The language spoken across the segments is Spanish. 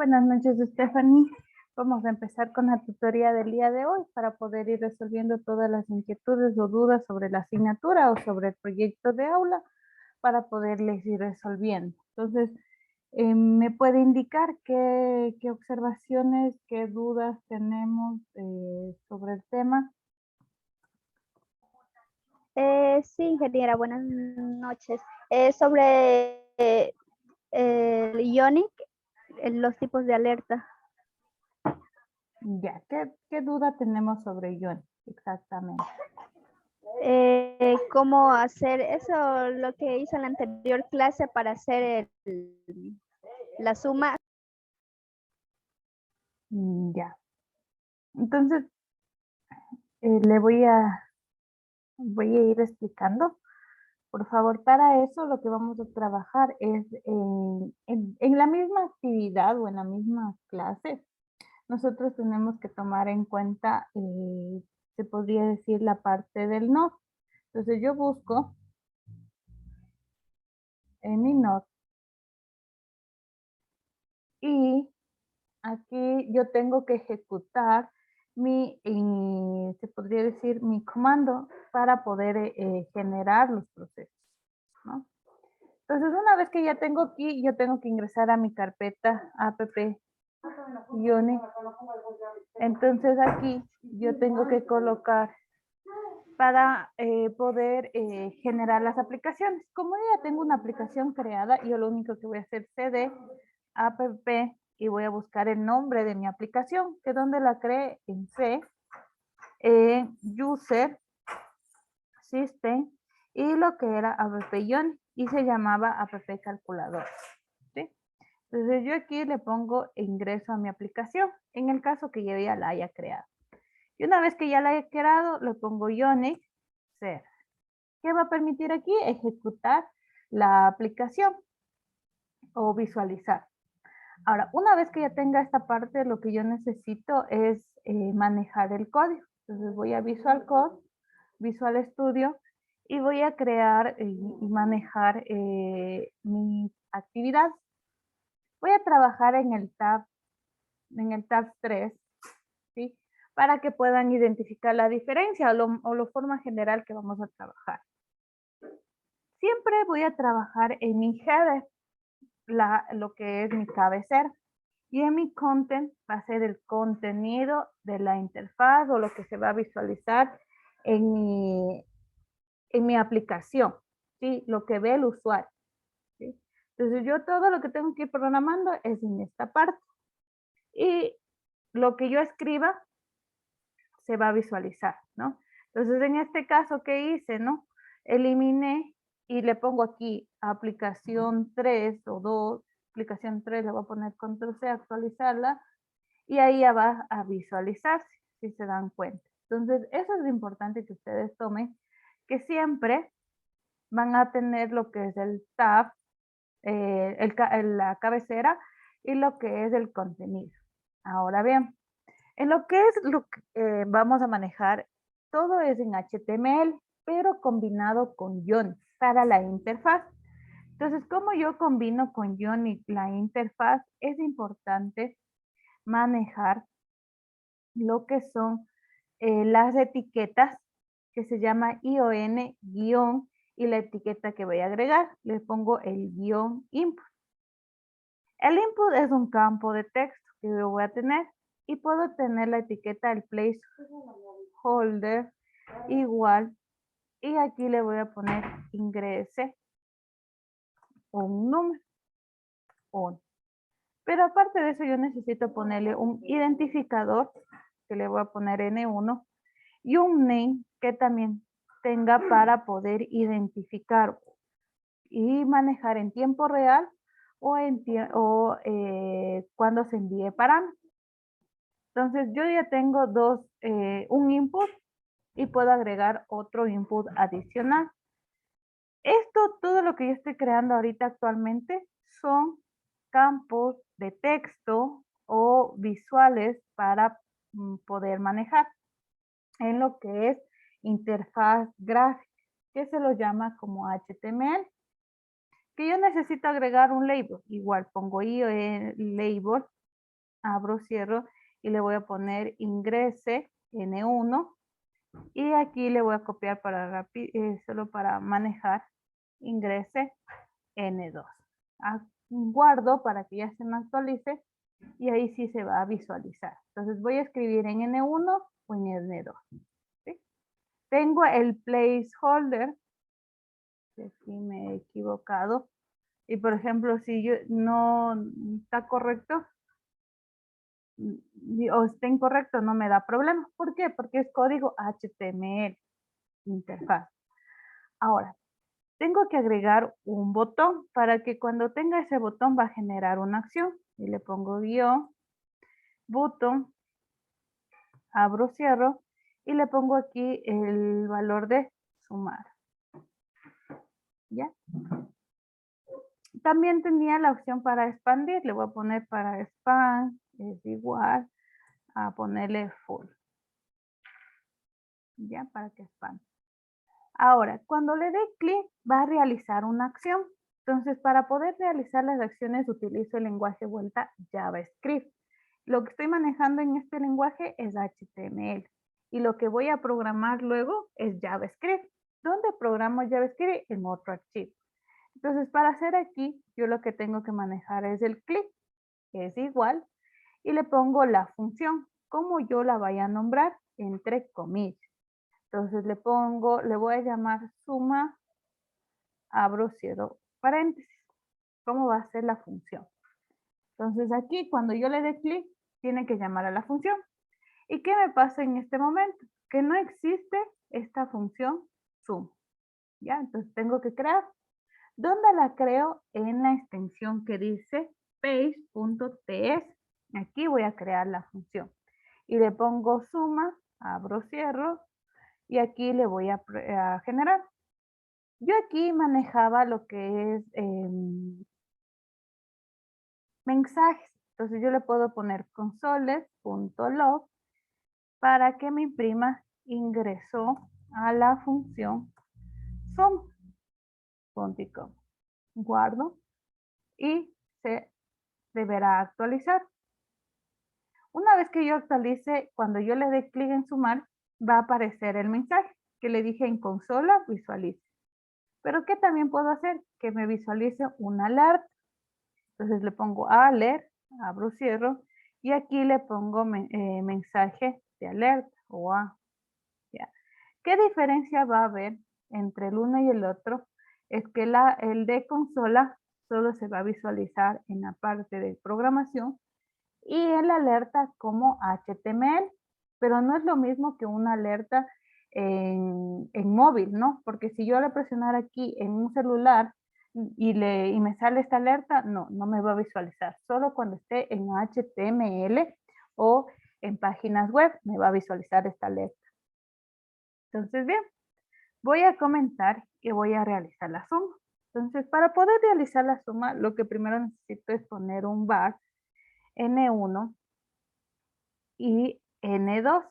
Buenas noches, Stephanie. Vamos a empezar con la tutoría del día de hoy para poder ir resolviendo todas las inquietudes o dudas sobre la asignatura o sobre el proyecto de aula para poderles ir resolviendo. Entonces, ¿me puede indicar qué observaciones, qué dudas tenemos sobre el tema? Sí, ingeniera, buenas noches. Sobre el IONIC, los tipos de alerta. Ya, ¿qué duda tenemos sobre Ion? Exactamente. ¿Cómo hacer eso? Lo que hice en la anterior clase para hacer la suma. Ya. Entonces, le voy a ir explicando. Por favor, para eso lo que vamos a trabajar es en la misma actividad o en la misma clase. Nosotros tenemos que tomar en cuenta, se podría decir, la parte del NOT. Entonces yo busco en mi NOT y aquí yo tengo que ejecutar se podría decir, mi comando para poder generar los procesos, ¿no? Entonces, una vez que ya tengo aquí, yo tengo que ingresar a mi carpeta app Ioni. Entonces aquí yo tengo que colocar para poder generar las aplicaciones. Como yo ya tengo una aplicación creada, yo lo único que voy a hacer es cd app y voy a buscar el nombre de mi aplicación, que donde la creé en C, user, system, y lo que era app Ioni, y se llamaba app calculador. ¿Sí? Entonces yo aquí le pongo ingreso a mi aplicación, en el caso que yo ya la haya creado. Y una vez que ya la haya creado, le pongo Ionic Ser. ¿Qué va a permitir aquí? Ejecutar la aplicación o visualizar. Ahora, una vez que ya tenga esta parte, lo que yo necesito es manejar el código. Entonces voy a Visual Code, Visual Studio, y voy a crear y manejar mi actividad. Voy a trabajar en el tab 3, ¿sí? Para que puedan identificar la diferencia o la forma general que vamos a trabajar. Siempre voy a trabajar en mi header, lo que es mi cabecera. Y en mi content va a ser el contenido de la interfaz o lo que se va a visualizar en mi aplicación, ¿sí? Lo que ve el usuario, ¿sí? Entonces yo todo lo que tengo que ir programando es en esta parte. Y lo que yo escriba se va a visualizar, ¿no? Entonces, en este caso, ¿qué hice, no? Eliminé y le pongo aquí aplicación 3 o 2, aplicación 3, le voy a poner control C, actualizarla, y ahí ya va a visualizarse, si se dan cuenta. Entonces, eso es importante que ustedes tomen, que siempre van a tener lo que es el tab, la cabecera y lo que es el contenido. Ahora bien, en lo que es lo que vamos a manejar, todo es en HTML, pero combinado con Ionic para la interfaz. Entonces, como yo combino con Ionic la interfaz, es importante manejar lo que son las etiquetas, que se llama ION guión, y la etiqueta que voy a agregar, le pongo el guión input. El input es un campo de texto que yo voy a tener y puedo tener la etiqueta del placeholder igual, y aquí le voy a poner ingrese un número 1. Pero aparte de eso yo necesito ponerle un identificador que le voy a poner N1 y un name que también tenga para poder identificar y manejar en tiempo real o, cuando se envíe parámetros. Entonces yo ya tengo un input y puedo agregar otro input adicional. Esto, todo lo que yo estoy creando ahorita actualmente son campos de texto o visuales para poder manejar en lo que es interfaz gráfica, que se lo llama como HTML. Que yo necesito agregar un label, igual pongo label abro, cierro y le voy a poner ingrese N1 y aquí le voy a copiar para solo para manejar ingrese N2. Guardo para que ya se me actualice y ahí sí se va a visualizar. Entonces voy a escribir en N1 o en N2. ¿Sí? Tengo el placeholder, que aquí me he equivocado, y por ejemplo si yo no está correcto o está incorrecto no me da problema. ¿Por qué? Porque es código HTML, interfaz. Ahora, tengo que agregar un botón para que cuando tenga ese botón va a generar una acción. Y le pongo guión, botón, abro, cierro y le pongo aquí el valor de sumar. ¿Ya? También tenía la opción para expandir. Le voy a poner para expand, es igual a ponerle full. ¿Ya? Para que expanda. Ahora, cuando le dé clic, va a realizar una acción. Entonces, para poder realizar las acciones, utilizo el lenguaje vuelta JavaScript. Lo que estoy manejando en este lenguaje es HTML. Y lo que voy a programar luego es JavaScript. ¿Dónde programo JavaScript? En otro archivo. Entonces, para hacer aquí, yo lo que tengo que manejar es el clic, que es igual, y le pongo la función, como yo la vaya a nombrar, entre comillas. Entonces le voy a llamar suma, abro, cierro, paréntesis. ¿Cómo va a ser la función? Entonces aquí cuando yo le dé clic, tiene que llamar a la función. ¿Y qué me pasa en este momento? Que no existe esta función suma. ¿Ya? Entonces tengo que crear. ¿Dónde la creo? En la extensión que dice page.ts. Aquí voy a crear la función. Y le pongo suma, abro, cierro, y aquí le voy a generar. Yo aquí manejaba lo que es mensajes. Entonces yo le puedo poner consoles.log para que me imprima ingresó a la función sum.com. Guardo y se deberá actualizar. Una vez que yo actualice, cuando yo le dé clic en sumar, va a aparecer el mensaje que le dije en consola visualice. Pero ¿qué también puedo hacer? Que me visualice una alerta. Entonces le pongo alert, abro, cierro, y aquí le pongo mensaje de alerta o A. ¿Ya? ¿Qué diferencia va a haber entre el uno y el otro? Es que el de consola solo se va a visualizar en la parte de programación y en la alerta como HTML, pero no es lo mismo que una alerta en móvil, ¿no? Porque si yo le presionara aquí en un celular y me sale esta alerta, no me va a visualizar. Solo cuando esté en HTML o en páginas web me va a visualizar esta alerta. Entonces, bien, voy a comentar y voy a realizar la suma. Entonces, para poder realizar la suma, lo que primero necesito es poner un var N1 y N2.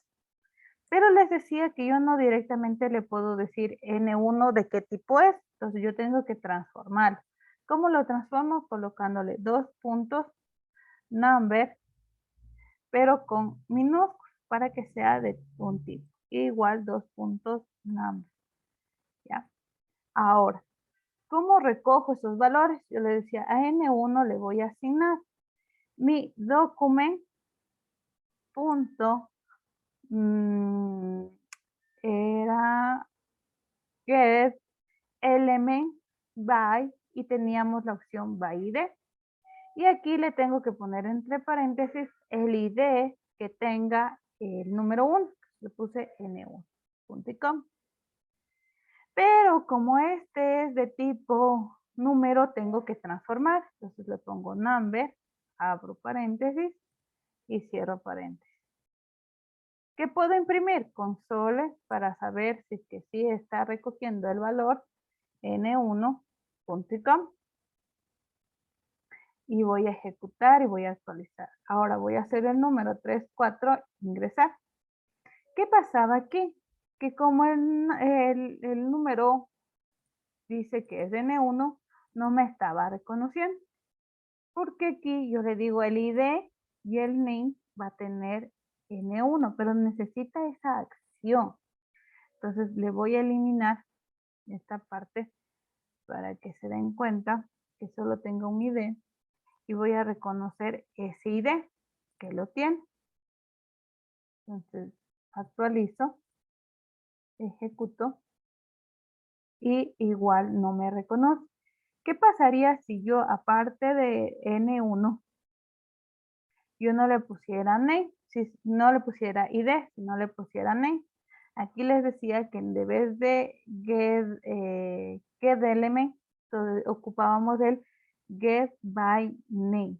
Pero les decía que yo no directamente le puedo decir N1 de qué tipo es. Entonces yo tengo que transformar. ¿Cómo lo transformo? Colocándole 2 puntos number, pero con minúsculas para que sea de un tipo. Igual 2 puntos number. ¿Ya? Ahora, ¿cómo recojo esos valores? Yo le decía a N1 le voy a asignar mi document punto era get element by y teníamos la opción by ID. Y aquí le tengo que poner entre paréntesis el ID que tenga el número 1. Le puse n1.com. Pero como este es de tipo número, tengo que transformar. Entonces le pongo number, abro paréntesis y cierro paréntesis. ¿Qué puedo imprimir? Console para saber si es que sí está recogiendo el valor n1.com. Y voy a ejecutar y voy a actualizar. Ahora voy a hacer el número 34, ingresar. ¿Qué pasaba aquí? Que como el número dice que es N1, no me estaba reconociendo. Porque aquí yo le digo el ID y el name va a tener N1, pero necesita esa acción. Entonces le voy a eliminar esta parte para que se den cuenta que solo tengo un ID y voy a reconocer ese ID que lo tiene. Entonces actualizo, ejecuto y igual no me reconoce. ¿Qué pasaría si yo aparte de N1 yo no le pusiera name, si no le pusiera ID, si no le pusiera name? Aquí les decía que en vez de get element, ocupábamos el get by name,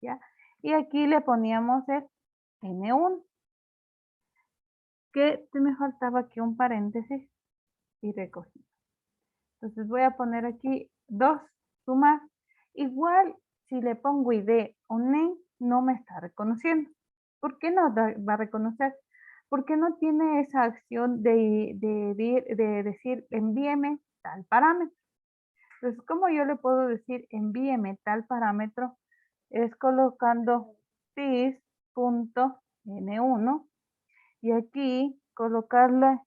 ¿ya? Y aquí le poníamos el N1, que me faltaba aquí un paréntesis y recogí. Entonces voy a poner aquí 2, sumar. Igual si le pongo ID o name, no me está reconociendo. ¿Por qué no va a reconocer? Porque no tiene esa acción de decir envíeme tal parámetro. Entonces, ¿cómo yo le puedo decir envíeme tal parámetro? Es colocando this.n1 y aquí colocarle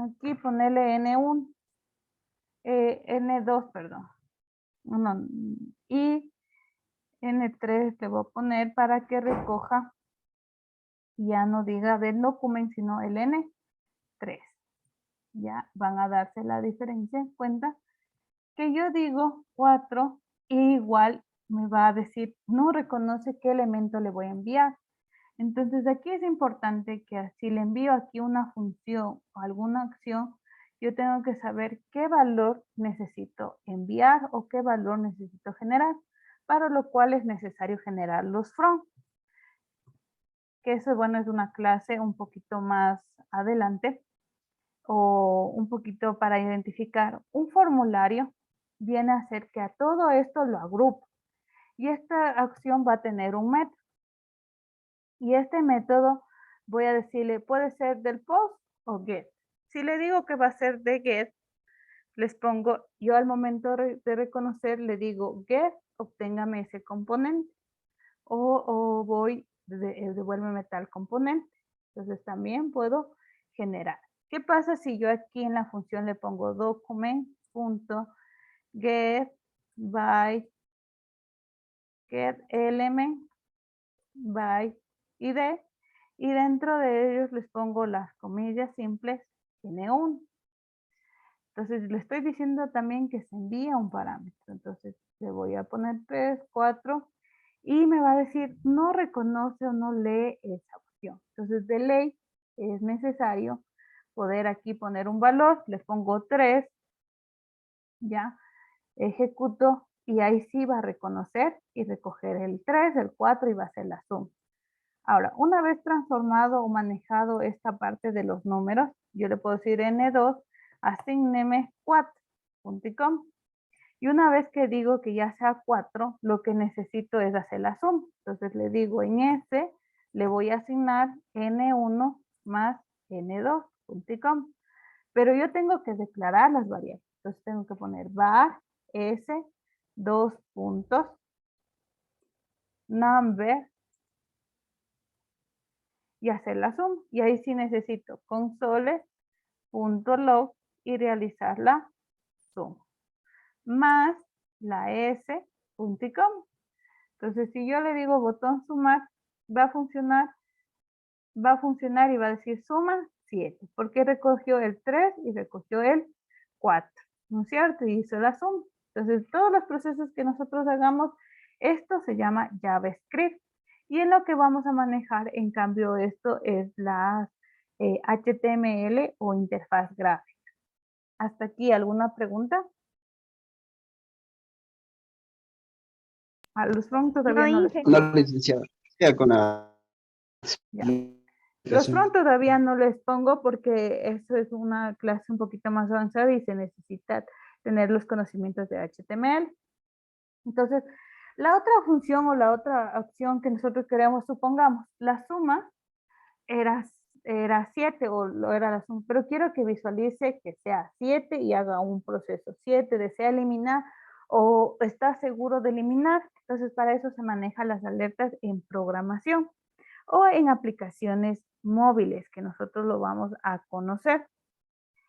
aquí ponerle N1, N2, perdón. No, y N3 le voy a poner para que recoja y ya no diga del documento, sino el N3. Ya van a darse la diferencia en cuenta que yo digo 4 y igual me va a decir, no reconoce qué elemento le voy a enviar. Entonces aquí es importante que si le envío aquí una función o alguna acción, yo tengo que saber qué valor necesito enviar o qué valor necesito generar, para lo cual es necesario generar los from. Que eso, bueno, es una clase un poquito más adelante o un poquito para identificar un formulario. Viene a ser que a todo esto lo agrupo y esta acción va a tener un método. Y este método voy a decirle, puede ser del post o get. Si le digo que va a ser de get, les pongo, yo al momento de reconocer le digo get, obténgame ese componente. O voy, devuélveme tal componente. Entonces también puedo generar. ¿Qué pasa si yo aquí en la función le pongo document.get by get element by id y dentro de ellos les pongo las comillas simples N1. Entonces le estoy diciendo también que se envía un parámetro. Entonces le voy a poner 3, 4 y me va a decir no reconoce o no lee esa opción. Entonces de ley es necesario poder aquí poner un valor. Le pongo 3, ya, ejecuto y ahí sí va a reconocer y recoger el 3, el 4 y va a hacer la suma. Ahora, una vez transformado o manejado esta parte de los números, yo le puedo decir N2, asigneme 4.com. Y una vez que digo que ya sea 4, lo que necesito es hacer la suma. Entonces le digo en S, le voy a asignar N1 más N2.com. Pero yo tengo que declarar las variables. Entonces tengo que poner var S, 2 puntos, number, y hacer la suma. Y ahí sí necesito console.log y realizar la suma. Más la s.com. Entonces, si yo le digo botón sumar, va a funcionar y va a decir suma 7, porque recogió el 3 y recogió el 4, ¿no es cierto? Y hizo la suma. Entonces, todos los procesos que nosotros hagamos, esto se llama JavaScript. Y en lo que vamos a manejar, en cambio, esto es la HTML o interfaz gráfica. ¿Hasta aquí alguna pregunta? A los front todavía no les pongo. No, licenciada. Ya con la... Ya. Los front todavía no les pongo porque eso es una clase un poquito más avanzada y se necesita tener los conocimientos de HTML. Entonces, la otra función o la otra opción que nosotros queremos, supongamos, la suma era era 7 o lo era las 1, pero quiero que visualice que sea 7 y haga un proceso. 7 desea eliminar o está seguro de eliminar. Entonces, para eso se manejan las alertas en programación o en aplicaciones móviles, que nosotros lo vamos a conocer.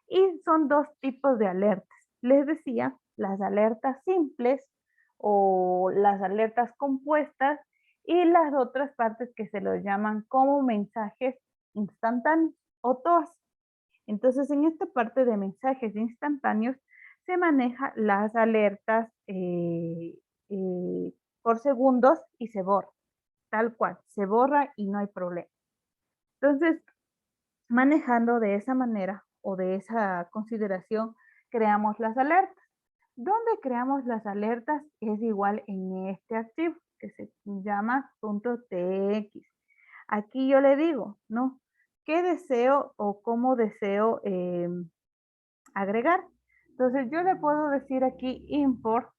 Y son dos tipos de alertas. Les decía, las alertas simples o las alertas compuestas y las otras partes que se los llaman como mensajes instantáneos o TOAS. Entonces, en esta parte de mensajes instantáneos se maneja las alertas por segundos y se borra, tal cual, se borra y no hay problema. Entonces, manejando de esa manera o de esa consideración, creamos las alertas. ¿Dónde creamos las alertas? Es igual en este archivo que se llama .tx. Aquí yo le digo, ¿no? ¿Qué deseo o cómo deseo agregar? Entonces yo le puedo decir aquí import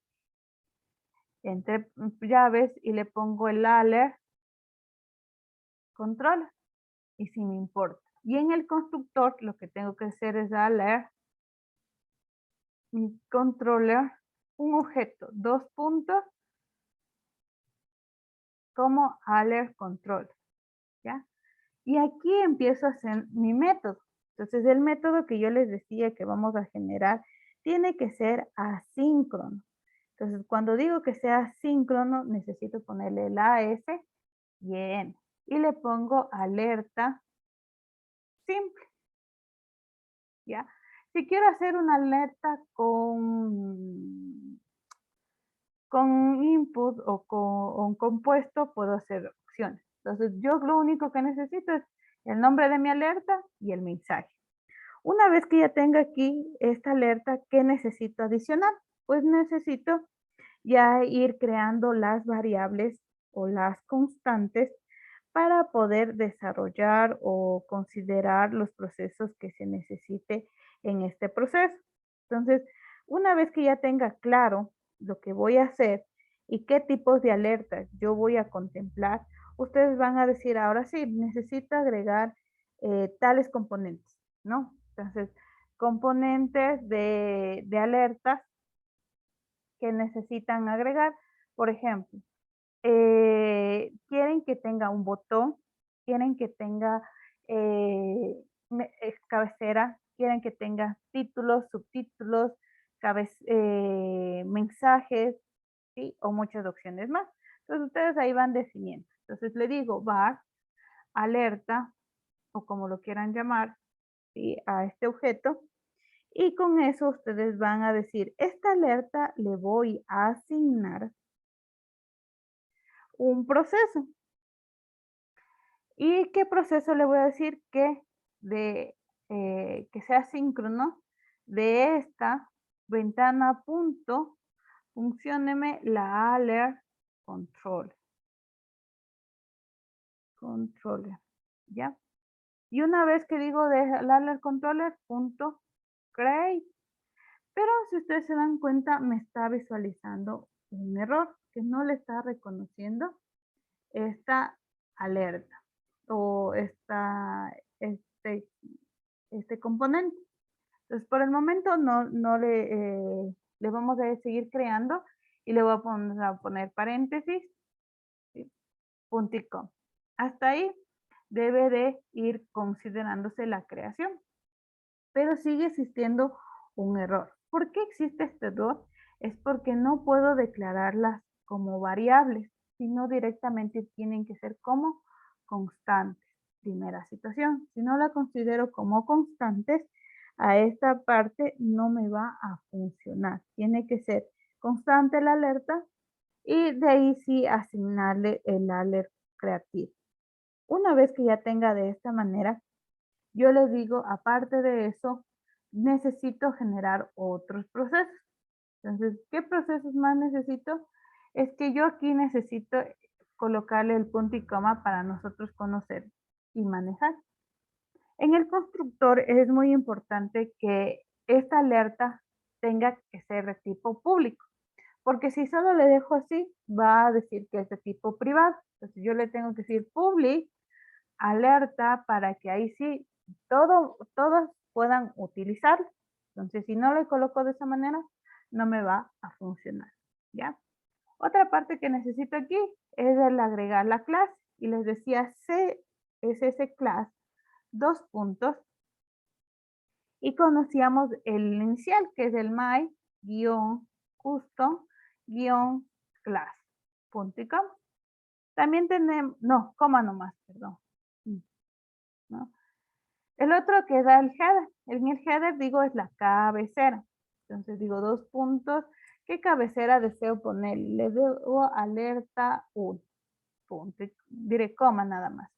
entre llaves y le pongo el alert control y si me importa. Y en el constructor lo que tengo que hacer es alert controller, un objeto, 2 puntos, como alert control, ¿ya? Y aquí empiezo a hacer mi método. Entonces, el método que yo les decía que vamos a generar tiene que ser asíncrono. Entonces, cuando digo que sea asíncrono, necesito ponerle la AS y N. Y le pongo alerta simple, ¿ya? Si quiero hacer una alerta con input o con un compuesto, puedo hacer opciones. Entonces, yo lo único que necesito es el nombre de mi alerta y el mensaje. Una vez que ya tenga aquí esta alerta, ¿qué necesito adicionar? Pues necesito ya ir creando las variables o las constantes para poder desarrollar o considerar los procesos que se necesite en este proceso. Entonces, una vez que ya tenga claro lo que voy a hacer y qué tipos de alertas yo voy a contemplar, ustedes van a decir, ahora sí, necesito agregar tales componentes, ¿no? Entonces, componentes de alertas que necesitan agregar, por ejemplo, quieren que tenga un botón, quieren que tenga cabecera, quieren que tenga títulos, subtítulos, mensajes, ¿sí? O muchas opciones más. Entonces ustedes ahí van definiendo. Entonces le digo var, alerta, o como lo quieran llamar, ¿sí? A este objeto. Y con eso ustedes van a decir, esta alerta le voy a asignar un proceso. ¿Y qué proceso le voy a decir? Que sea síncrono de esta ventana punto, funcióneme la alert controller, ¿ya? Y una vez que digo de la alert controller punto create, pero si ustedes se dan cuenta me está visualizando un error que no le está reconociendo esta alerta o este componente. Entonces, por el momento no le vamos a seguir creando y le voy a poner paréntesis, ¿sí? Punto y coma. Hasta ahí debe de ir considerándose la creación, pero sigue existiendo un error. ¿Por qué existe este error? Es porque no puedo declararlas como variables, sino directamente tienen que ser como constantes. Primera situación, si no la considero como constantes, a esta parte no me va a funcionar. Tiene que ser constante la alerta y de ahí sí asignarle el alert creativo. Una vez que ya tenga de esta manera, yo les digo, aparte de eso, necesito generar otros procesos. Entonces, ¿qué procesos más necesito? Es que yo aquí necesito colocarle el punto y coma para nosotros conocer y manejar. En el constructor es muy importante que esta alerta tenga que ser de tipo público, porque si solo le dejo así, va a decir que es de tipo privado. Entonces yo le tengo que decir public alerta para que ahí sí todos puedan utilizarlo. Entonces, si no lo coloco de esa manera, no me va a funcionar, ¿ya? Otra parte que necesito aquí es el agregar la clase. Y les decía CSS class, 2 puntos. Y conocíamos el inicial, que es el my-custom-class. Punto y coma. También tenemos, no, coma nomás, perdón. ¿No? El otro que da el header. En el header digo es la cabecera. Entonces digo 2 puntos. ¿Qué cabecera deseo poner? Le digo alerta 1. Punto. Diré coma nada más.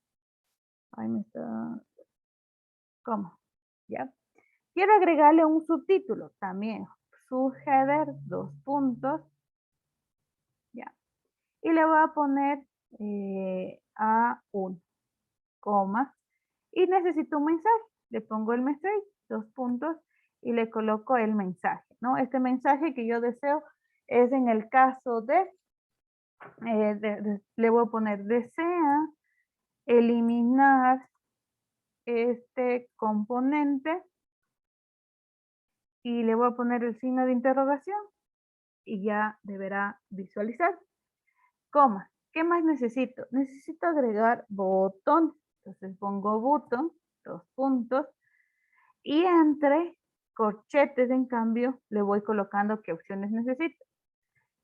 Ahí me está. Coma. ¿Ya? Quiero agregarle un subtítulo también. Subheader 2 puntos. ¿Ya? Y le voy a poner A1, coma. Y necesito un mensaje. Le pongo el mensaje, 2 puntos, y le coloco el mensaje, ¿no? Este mensaje que yo deseo es en el caso de, le voy a poner, desea eliminar este componente, y le voy a poner el signo de interrogación, y ya deberá visualizar. Coma. ¿Qué más necesito? Necesito agregar botón. Entonces pongo botón, 2 puntos, y entre corchetes, en cambio, le voy colocando qué opciones necesito.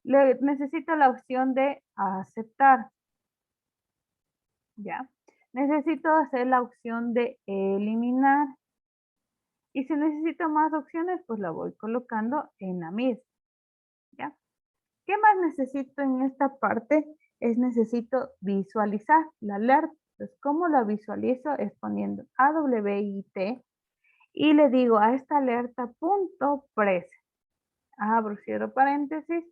Necesito la opción de aceptar. ¿Ya? Necesito hacer la opción de eliminar. Y si necesito más opciones, pues la voy colocando en la misma. ¿Ya? ¿Qué más necesito en esta parte? Necesito visualizar la alerta. Entonces, ¿cómo la visualizo? Es poniendo AWIT y le digo a esta alerta punto press. Abro, cierro paréntesis,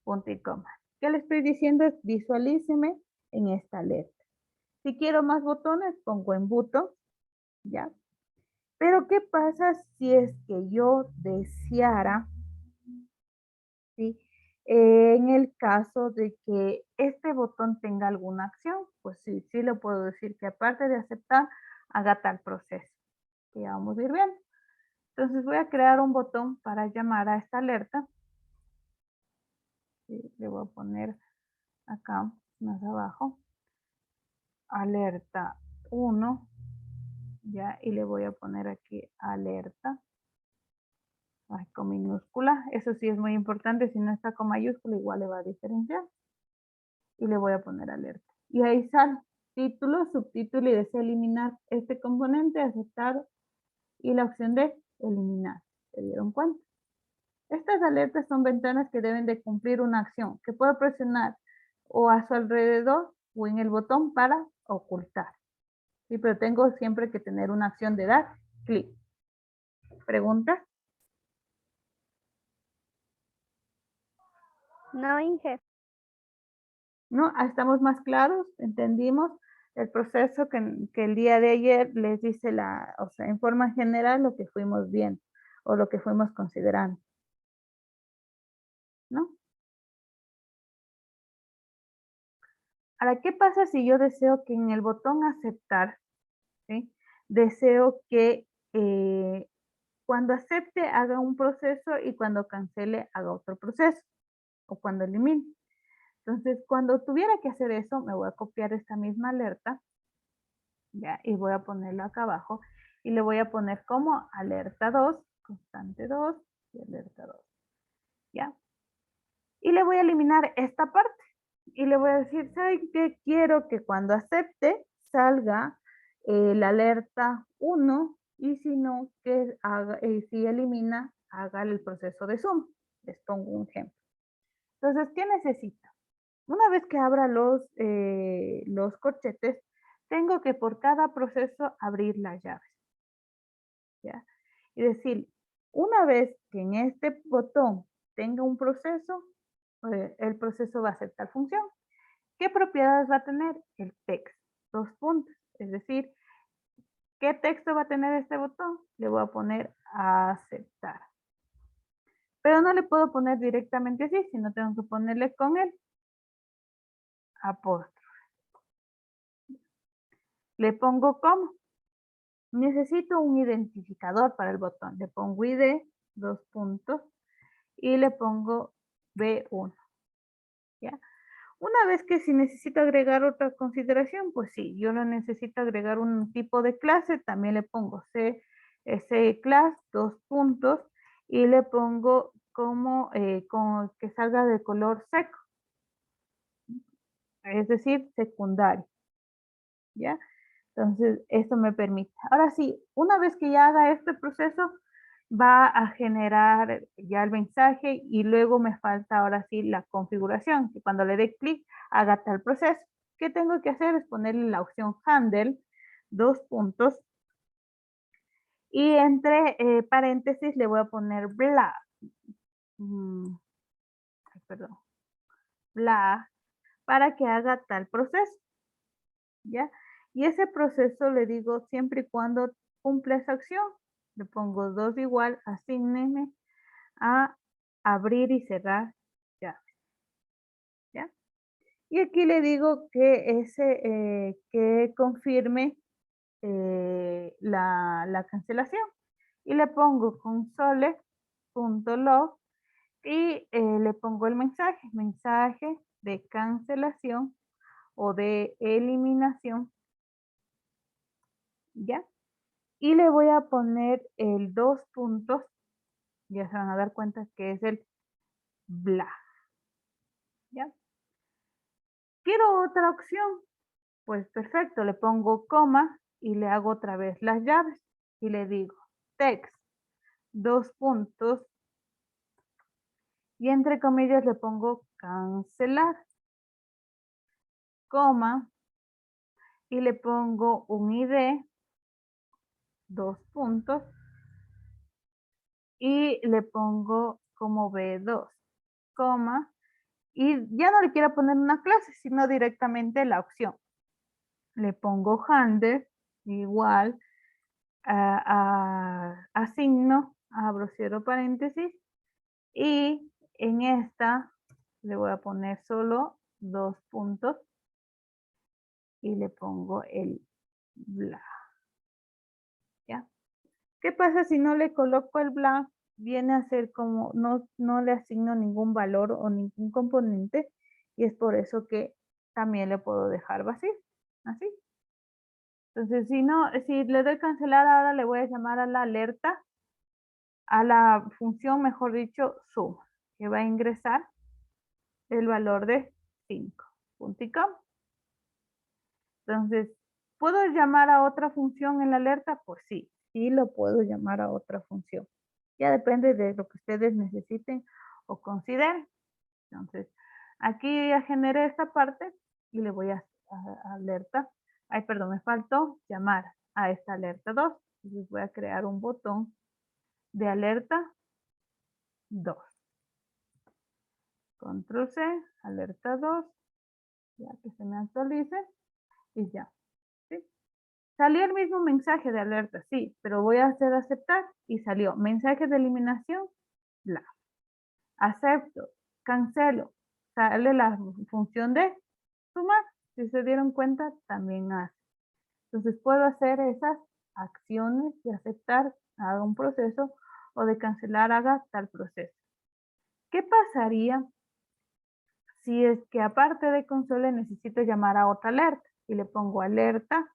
punto y coma. ¿Qué le estoy diciendo? Es visualíceme en esta alerta. Si quiero más botones, pongo en botón, ¿ya? Pero ¿qué pasa si es que yo deseara, ¿sí? En el caso de que este botón tenga alguna acción, pues sí, sí le puedo decir que aparte de aceptar, haga tal proceso. Que ya vamos a ir viendo. Entonces voy a crear un botón para llamar a esta alerta. Sí, le voy a poner acá, más abajo, alerta 1, ya, y le voy a poner aquí alerta con minúscula. Eso sí es muy importante, si no está con mayúscula igual le va a diferenciar. Y le voy a poner alerta. Y ahí sale título, subtítulo, y deseo eliminar este componente, aceptar, y la opción de eliminar. ¿Se dieron cuenta? Estas alertas son ventanas que deben de cumplir una acción que puedo presionar o a su alrededor o en el botón para ocultar. Sí, pero tengo siempre que tener una acción de dar clic. ¿Preguntas? No, Inge. ¿No? Estamos más claros, entendimos el proceso que el día de ayer les dice o sea, en forma general lo que fuimos viendo o lo que fuimos considerando. ¿No? Ahora, ¿qué pasa si yo deseo que en el botón aceptar, ¿sí? Deseo que cuando acepte haga un proceso y cuando cancele haga otro proceso o cuando elimine? Entonces, cuando tuviera que hacer eso, me voy a copiar esta misma alerta, ¿ya? Y voy a ponerlo acá abajo y le voy a poner como alerta 2, constante 2 y alerta 2, ¿ya? Y le voy a eliminar esta parte y le voy a decir, ¿saben qué? Quiero que cuando acepte salga la alerta 1 y si no, que haga, si elimina, haga el proceso de suma. Les pongo un ejemplo. Entonces, ¿qué necesito? Una vez que abra los corchetes, tengo que por cada proceso abrir las llaves. ¿Ya? Y decir, una vez que en este botón tenga un proceso, el proceso va a hacer tal función. ¿Qué propiedades va a tener? El texto, 2 puntos. Es decir, ¿qué texto va a tener este botón? Le voy a poner a aceptar. Pero no le puedo poner directamente así, sino tengo que ponerle con el apóstrofe. le pongo como. Necesito un identificador para el botón. Le pongo ID, 2 puntos, y le pongo B1. ¿Ya? Una vez que si necesito agregar otra consideración, pues sí, yo no necesito agregar un tipo de clase, también le pongo class, 2 puntos, y le pongo como que salga de color seco, es decir, secundario. ¿Ya? Entonces, esto me permite. Ahora sí, una vez que ya haga este proceso, va a generar ya el mensaje y luego me falta ahora sí la configuración, que cuando le dé clic haga tal proceso. ¿Qué tengo que hacer? Es ponerle la opción handle, 2 puntos, y entre paréntesis le voy a poner bla. Perdón. Bla, para que haga tal proceso. ¿Ya? Y ese proceso le digo siempre y cuando cumple esa acción. Le pongo 2 igual, asígneme a abrir y cerrar llaves. ¿Ya? Y aquí le digo que que confirme la cancelación. Y le pongo console.log y le pongo el mensaje de cancelación o de eliminación. ¿Ya? Y le voy a poner el 2 puntos, ya se van a dar cuenta que es el bla. ¿Ya? ¿Quiero otra opción? Pues perfecto, le pongo coma y le hago otra vez las llaves y le digo text, 2 puntos, y entre comillas le pongo cancelar, coma, y le pongo un ID, 2 puntos, y le pongo como B2, coma, y ya no le quiero poner una clase, sino directamente la opción. Le pongo handle igual asigno, abro, cierro paréntesis, y en esta le voy a poner solo 2 puntos y le pongo el bla. ¿Ya? ¿Qué pasa si no le coloco el bla? Viene a ser como no le asigno ningún valor o ningún componente, y es por eso que también le puedo dejar vacío, así. Entonces, si le doy cancelar, ahora le voy a llamar a la alerta, a la función, mejor dicho, suma, que va a ingresar el valor de 5. Punto y coma. Entonces, ¿puedo llamar a otra función en la alerta? Pues sí, sí lo puedo llamar a otra función. Ya depende de lo que ustedes necesiten o consideren. Entonces, aquí ya generé esta parte y le voy a alerta. Ay, perdón, me faltó llamar a esta alerta 2. Entonces voy a crear un botón de alerta 2. Control C, alerta 2, ya que se me actualice y ya. ¿Sí? Salió el mismo mensaje de alerta, sí, pero voy a hacer aceptar y salió mensaje de eliminación, bla. Acepto, cancelo, sale la función de sumar. Si se dieron cuenta, también hace. Entonces puedo hacer esas acciones de aceptar, haga un proceso, o de cancelar, haga tal proceso. ¿Qué pasaría si es que aparte de console necesito llamar a otra alerta? Y le pongo alerta,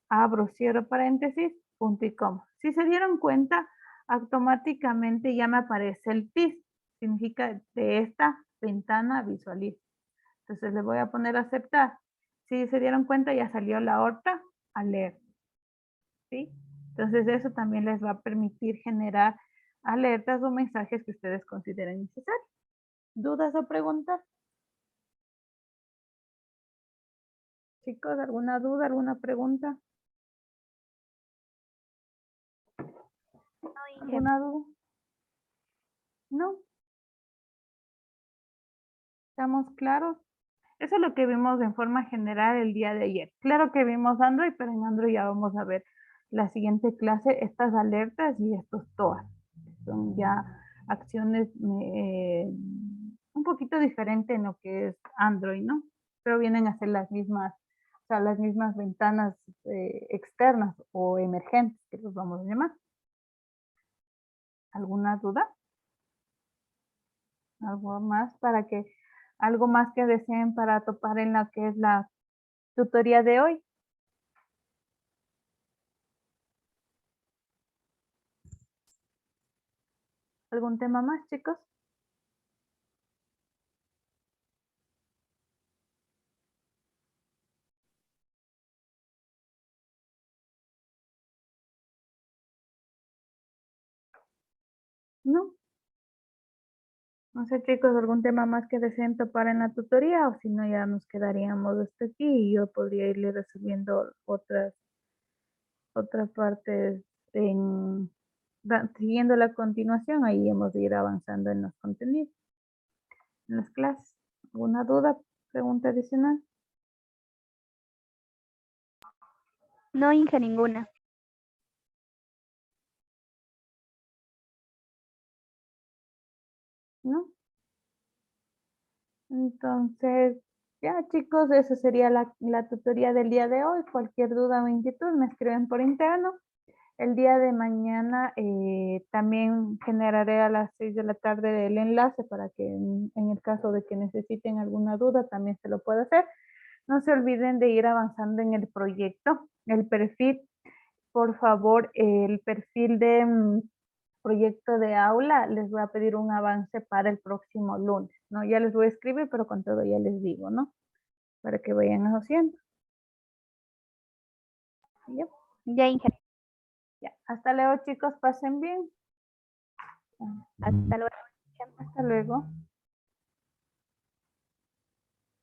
abro, cierro paréntesis, punto y coma. Si se dieron cuenta, automáticamente ya me aparece el TIS, significa de esta ventana visualiza. Entonces le voy a poner aceptar. Si se dieron cuenta, ya salió la otra alerta. ¿Sí? Entonces eso también les va a permitir generar alertas o mensajes que ustedes consideren necesarios. ¿Dudas o preguntas? Chicos, ¿alguna duda, alguna pregunta? ¿Alguna duda? ¿No? ¿Estamos claros? Eso es lo que vimos en forma general el día de ayer. Claro que vimos Android, pero en Android ya vamos a ver la siguiente clase, estas alertas y estos TOAS. Son ya acciones un poquito diferentes en lo que es Android, ¿no? Pero vienen a ser las mismas, sea, las mismas ventanas externas o emergentes, que los vamos a llamar. ¿Alguna duda? Algo más que deseen para topar en la que es la tutoría de hoy? ¿Algún tema más, chicos? ¿No? No sé, chicos, algún tema más que deseen topar en la tutoría, o si no, ya nos quedaríamos hasta aquí y yo podría irle resolviendo otras partes siguiendo la continuación. Ahí hemos de ir avanzando en los contenidos, en las clases. ¿Alguna duda, pregunta adicional? No, Inge, ninguna. ¿No? Entonces, ya chicos, esa sería la tutoría del día de hoy. Cualquier duda o inquietud me escriben por interno. El día de mañana también generaré a las 6 de la tarde el enlace para que en el caso de que necesiten alguna duda también se lo pueda hacer. No se olviden de ir avanzando en el proyecto, el perfil. Por favor, el perfil de proyecto de aula, les voy a pedir un avance para el próximo lunes, ¿no? Ya les voy a escribir, pero con todo ya les digo, ¿no? Para que vayan haciendo. ¿Ya? Ya, Inge. Ya. Hasta luego, chicos, pasen bien. Hasta luego. Hasta luego.